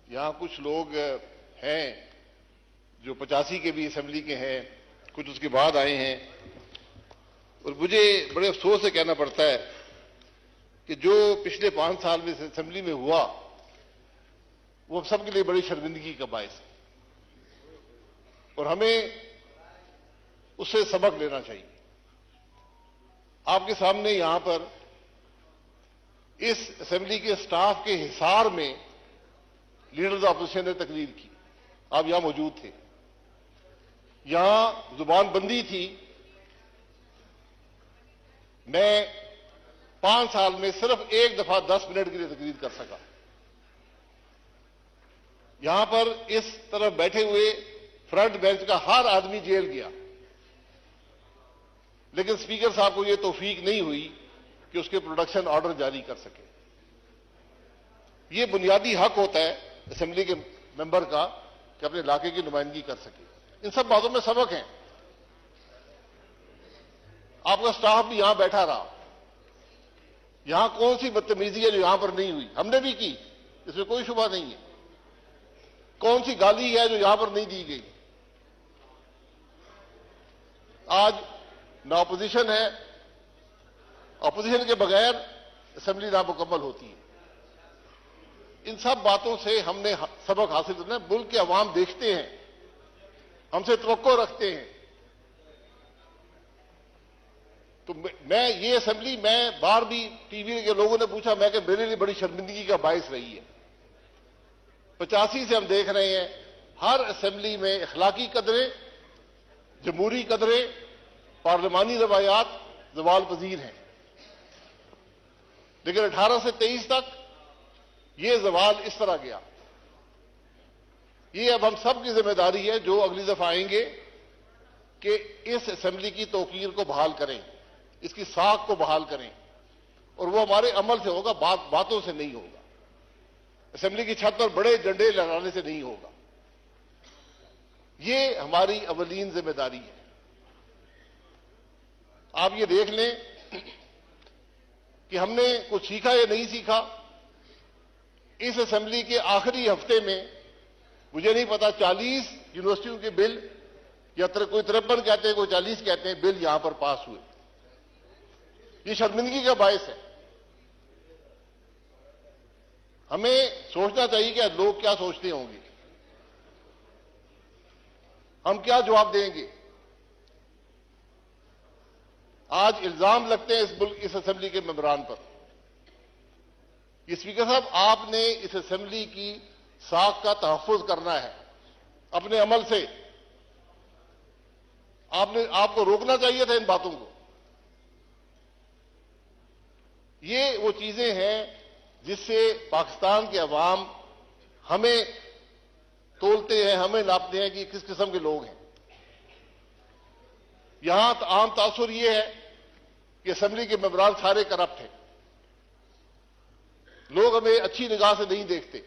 यहाँ कुछ लोग हैं जो 85 के भी असेंबली के हैं, कुछ उसके बाद आए हैं, और मुझे बड़े अफसोस से कहना पड़ता है कि जो पिछले 5 साल में असेंबली में हुआ वो सबके लिए बड़ी शर्मिंदगी का बायस है और हमें उससे सबक लेना चाहिए। आपके सामने यहां पर इस असेंबली के स्टाफ के हिसार में लीडर्स ऑपोजिशन ने तकरीर की, आप यहां मौजूद थे। यहां जुबानबंदी थी। मैं 5 साल में सिर्फ एक दफा 10 मिनट के लिए तकरीर कर सका। यहां पर इस तरफ बैठे हुए फ्रंट बेंच का हर आदमी जेल गया, लेकिन स्पीकर साहब को यह तौफीक नहीं हुई कि उसके प्रोडक्शन ऑर्डर जारी कर सके। यह बुनियादी हक होता है असेंबली के मेंबर का कि अपने इलाके की नुमाइंदगी कर सके। इन सब बातों में सबक है। आपका स्टाफ भी यहां बैठा रहा। यहां कौन सी बदतमीजी है जो यहां पर नहीं हुई? हमने भी की, इसमें कोई शुबा नहीं है। कौन सी गाली है जो यहां पर नहीं दी गई? आज ना ऑपोजिशन है, ऑपोजिशन के बगैर असेंबली नामुकम्मल होती है। इन सब बातों से हमने सबक हासिल करना है। मुल्क के अवाम देखते हैं, हमसे तवक्को रखते हैं। तो मैं ये असेंबली, मैं बार भी टीवी के लोगों ने पूछा, मैं कि मेरे लिए बड़ी शर्मिंदगी का बायस रही है। 85 से हम देख रहे हैं हर असेंबली में अखलाकी कदरें, जमहूरी कदरें, पार्लिमानी रवायात जवाल पजीर हैं, लेकिन 18 से 23 तक ये जवाल इस तरह गया। ये अब हम सब की जिम्मेदारी है जो अगली दफा आएंगे कि इस असेंबली की तौकीर को बहाल करें, इसकी साख को बहाल करें, और वो हमारे अमल से होगा, बातों से नहीं होगा। असेंबली की छत पर बड़े झंडे लहराने से नहीं होगा। ये हमारी अवलीन जिम्मेदारी है। आप ये देख लें कि हमने कुछ सीखा या नहीं सीखा। इस असेंबली के आखिरी हफ्ते में मुझे नहीं पता 40 यूनिवर्सिटियों के बिल, या कोई 53 कहते हैं, कोई 40 कहते हैं, बिल यहां पर पास हुए। ये शर्मिंदगी का बायस है। हमें सोचना चाहिए कि लोग क्या सोचते होंगे, हम क्या जवाब देंगे। आज इल्जाम लगते हैं इस असेंबली के मेंबरान पर। ये स्पीकर साहब, आपने इस असेंबली की साख का तहफ्फुज करना है अपने अमल से। आपको रोकना चाहिए था इन बातों को। ये वो चीजें हैं जिससे पाकिस्तान के अवाम हमें तोलते हैं, हमें नापते हैं कि किस किस्म के लोग हैं। यहां आम तासुर ये है कि असेंबली के मेंबरान सारे करप्ट हैं। लोग हमें अच्छी निगाह से नहीं देखते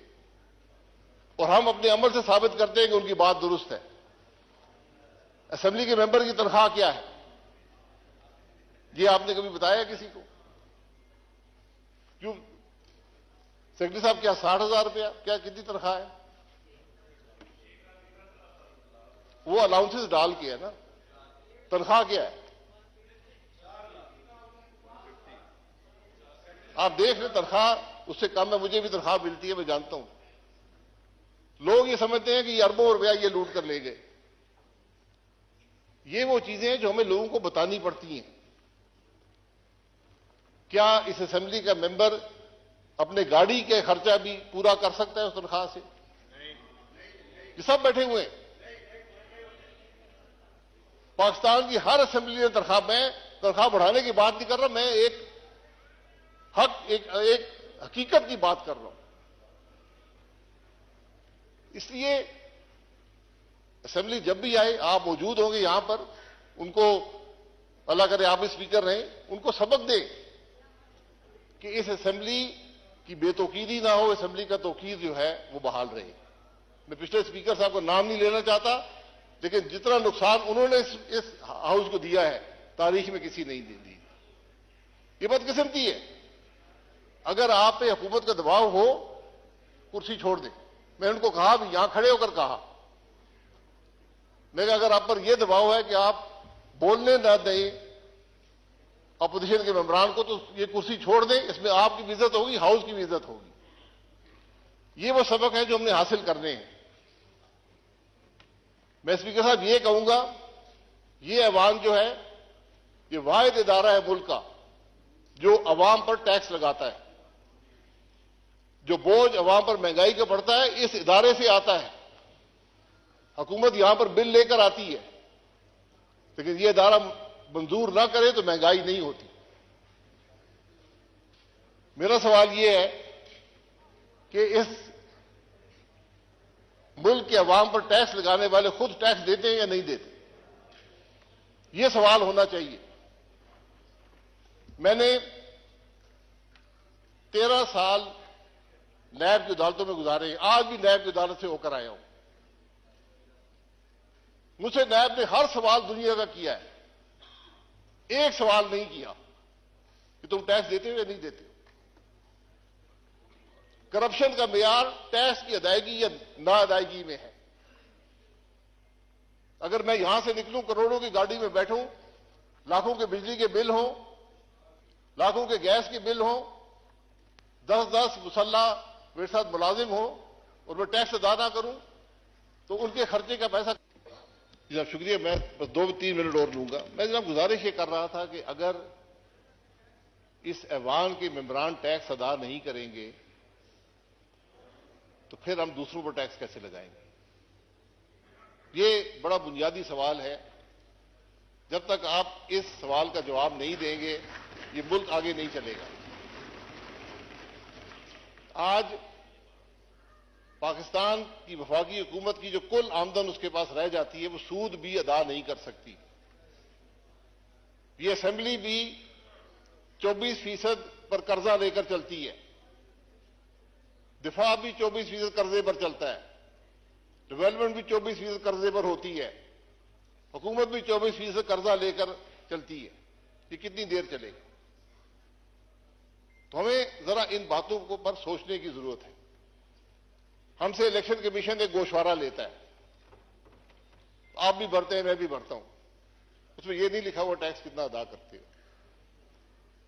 और हम अपने अमल से साबित करते हैं कि उनकी बात दुरुस्त है। असेंबली के मेंबर की तनख्वाह क्या है, ये आपने कभी बताया किसी को? क्यों सेक्रेटरी साहब, क्या 60,000 रुपया, क्या कितनी तनख्वाह है? वो अलाउंसेस डाल के है ना। तनख्वाह क्या है आप देख रहे, तनख्वाह उससे कम है। मुझे भी तनख्वाह मिलती है, मैं जानता हूं। लोग ये समझते हैं कि ये अरबों रुपया ये लूट कर ले गए। ये वो चीजें हैं जो हमें लोगों को बतानी पड़ती हैं। क्या इस असेंबली का मेंबर अपने गाड़ी के खर्चा भी पूरा कर सकता है उस तनख्वाह से? ये सब बैठे हुए हैं। पाकिस्तान की हर असेंबली में तनख्वाह, मैं तनख्वाह बढ़ाने की बात नहीं कर रहा, मैं एक हकीकत की बात कर रहा हूं। इसलिए असेंबली जब भी आए, आप मौजूद होंगे यहां पर, उनको अल्लाह करे आप भी स्पीकर रहें, उनको सबक दें कि इस असेंबली की बेतौकीदी ना हो, असेंबली का तौकीर जो है वो बहाल रहे। मैं पिछले स्पीकर साहब का नाम नहीं लेना चाहता, लेकिन जितना नुकसान उन्होंने इस हाउस को दिया है, तारीख में किसी नहीं दी। ये बदकिस्मती है। अगर आप पे हुकूमत का दबाव हो, कुर्सी छोड़ दें। मैंने उनको कहा भी, यहां खड़े होकर कहा, मैं अगर आप पर यह दबाव है कि आप बोलने ना दें अपोजिशन के मेंबरान को, तो ये कुर्सी छोड़ दें, इसमें आपकी भी इज्जत होगी, हाउस की भी इज्जत होगी। ये वो सबक है जो हमने हासिल करने हैं। मैं स्पीकर साहब ये कहूंगा, ये ऐवान जो है, ये वाहिद इदारा है मुल्क का जो अवाम पर टैक्स लगाता है। जो बोझ अवाम पर महंगाई का पड़ता है, इस इदारे से आता है। हुकूमत यहां पर बिल लेकर आती है, लेकिन ये इदारा मंजूर ना करे तो महंगाई नहीं होती। मेरा सवाल ये है कि इस मुल्क के अवाम पर टैक्स लगाने वाले खुद टैक्स देते हैं या नहीं देते, यह सवाल होना चाहिए। मैंने 13 साल नैब की अदालतों में गुजारे हैं, आज भी नैब की अदालत से होकर आया हूं। मुझसे नैब ने हर सवाल दुनिया का किया है, एक सवाल नहीं किया कि तुम टैक्स देते हो या नहीं देते हो। करप्शन का मेयार टैक्स की अदायगी या ना अदायगी में है। अगर मैं यहां से निकलूं, करोड़ों की गाड़ी में बैठूं, लाखों के बिजली के बिल हों, लाखों के गैस के बिल हों, 10-10 मुसल्ला मेरे साथ मुलाजिम हो और मैं टैक्स अदा ना करूं, तो उनके खर्चे का पैसा। जनाब शुक्रिया, मैं बस 2-3 मिनट और लूंगा। मैं जनाब गुजारिश ये कर रहा था कि अगर इस ऐवान के मेंबरान टैक्स अदा नहीं करेंगे तो फिर हम दूसरों पर टैक्स कैसे लगाएंगे? ये बड़ा बुनियादी सवाल है। जब तक आप इस सवाल का जवाब नहीं देंगे, ये मुल्क आगे नहीं चलेगा। आज पाकिस्तान की वफाकी हुकूमत की जो कुल आमदन उसके पास रह जाती है, वो सूद भी अदा नहीं कर सकती। ये असेंबली भी 24% पर कर्जा लेकर चलती है, दिफा भी 24% कर्जे पर चलता है, डेवलपमेंट भी 24% कर्जे पर होती है, हुकूमत भी 24% कर्जा लेकर चलती है। ये कितनी देर चलेगा? तो हमें जरा इन बातों को पर सोचने की जरूरत है। हमसे इलेक्शन कमीशन एक गोशवारा लेता है, आप भी भरते हैं, मैं भी भरता हूं, उसमें यह नहीं लिखा हुआ टैक्स कितना अदा करते हो।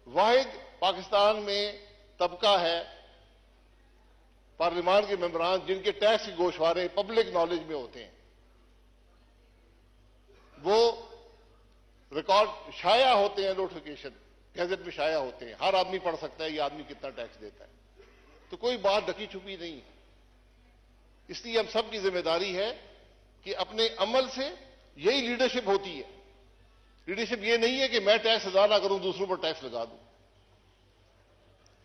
वाहिद पाकिस्तान में तबका है पार्लियामान के मेंबरान जिनके टैक्स के गोशवारे पब्लिक नॉलेज में होते हैं। वो रिकॉर्ड शाया होते हैं, नोटिफिकेशन गैजेट में शाया होते हैं, हर आदमी पढ़ सकता है ये आदमी कितना टैक्स देता है। तो कोई बात ढकी छुपी नहीं है। इसलिए हम सब की जिम्मेदारी है कि अपने अमल से, यही लीडरशिप होती है। लीडरशिप ये नहीं है कि मैं टैक्स अदा ना करूं, दूसरों पर टैक्स लगा दूं।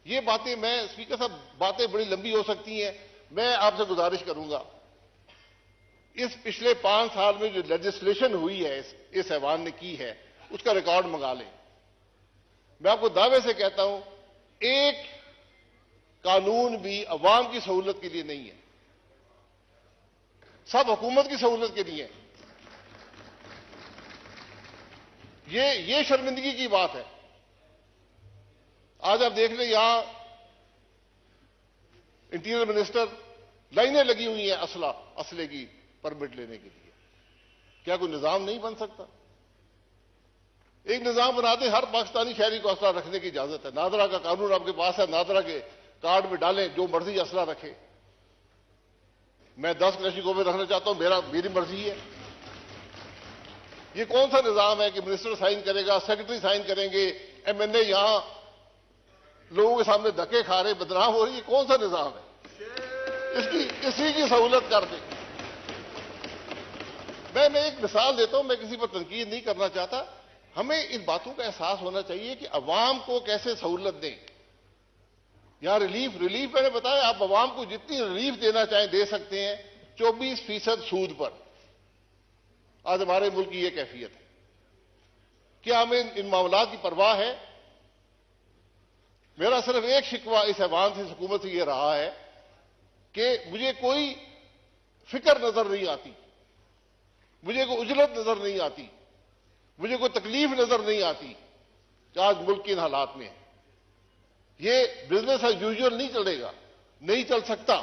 ये बातें, मैं स्पीकर साहब, बातें बड़ी लंबी हो सकती हैं। मैं आपसे गुजारिश करूंगा, इस पिछले 5 साल में जो लेजिस्लेशन हुई है इस ऐवान ने की है, उसका रिकॉर्ड मंगा लें। मैं आपको दावे से कहता हूं, एक कानून भी अवाम की सहूलत के लिए नहीं है, सब हुकूमत की सहूलत के लिए है। ये शर्मिंदगी की बात है। आज आप देख लें, यहां इंटीरियर मिनिस्टर, लाइनें लगी हुई हैं असले की परमिट लेने के लिए। क्या कोई निजाम नहीं बन सकता? एक निजाम बनाते, हर पाकिस्तानी शहरी को असला रखने की इजाजत है। नादरा का कानून आपके पास है, नादरा के कार्ड में डालें, जो मर्जी असला रखे। मैं 10 क्लैशिकों में रखना चाहता हूं, मेरी मर्जी है। ये कौन सा निजाम है कि मिनिस्टर साइन करेगा, सेक्रेटरी साइन करेंगे, एमएनए यहां लोगों के सामने धक्के खा रहे, बदनाम हो रही? ये कौन सा निजाम है? इसी की सहूलत कर दें। मैं एक मिसाल देता हूं, मैं किसी पर तनकीद नहीं करना चाहता। हमें इन बातों का एहसास होना चाहिए कि अवाम को कैसे सहूलत दें। यहां रिलीफ मैंने बताया, आप अवाम को जितनी रिलीफ देना चाहें दे सकते हैं, 24% सूद पर। आज हमारे मुल्क की यह कैफियत है। क्या हमें इन मामलात की परवाह है? मेरा सिर्फ एक शिकवा इस ऐवान से, हुकूमत से यह रहा है कि मुझे कोई फिक्र नजर नहीं आती, मुझे कोई उजलत नजर नहीं आती, मुझे कोई तकलीफ नजर नहीं आती कि आज मुल्क के इन हालात में है। ये बिजनेस एज यूजुअल नहीं चलेगा, नहीं चल सकता।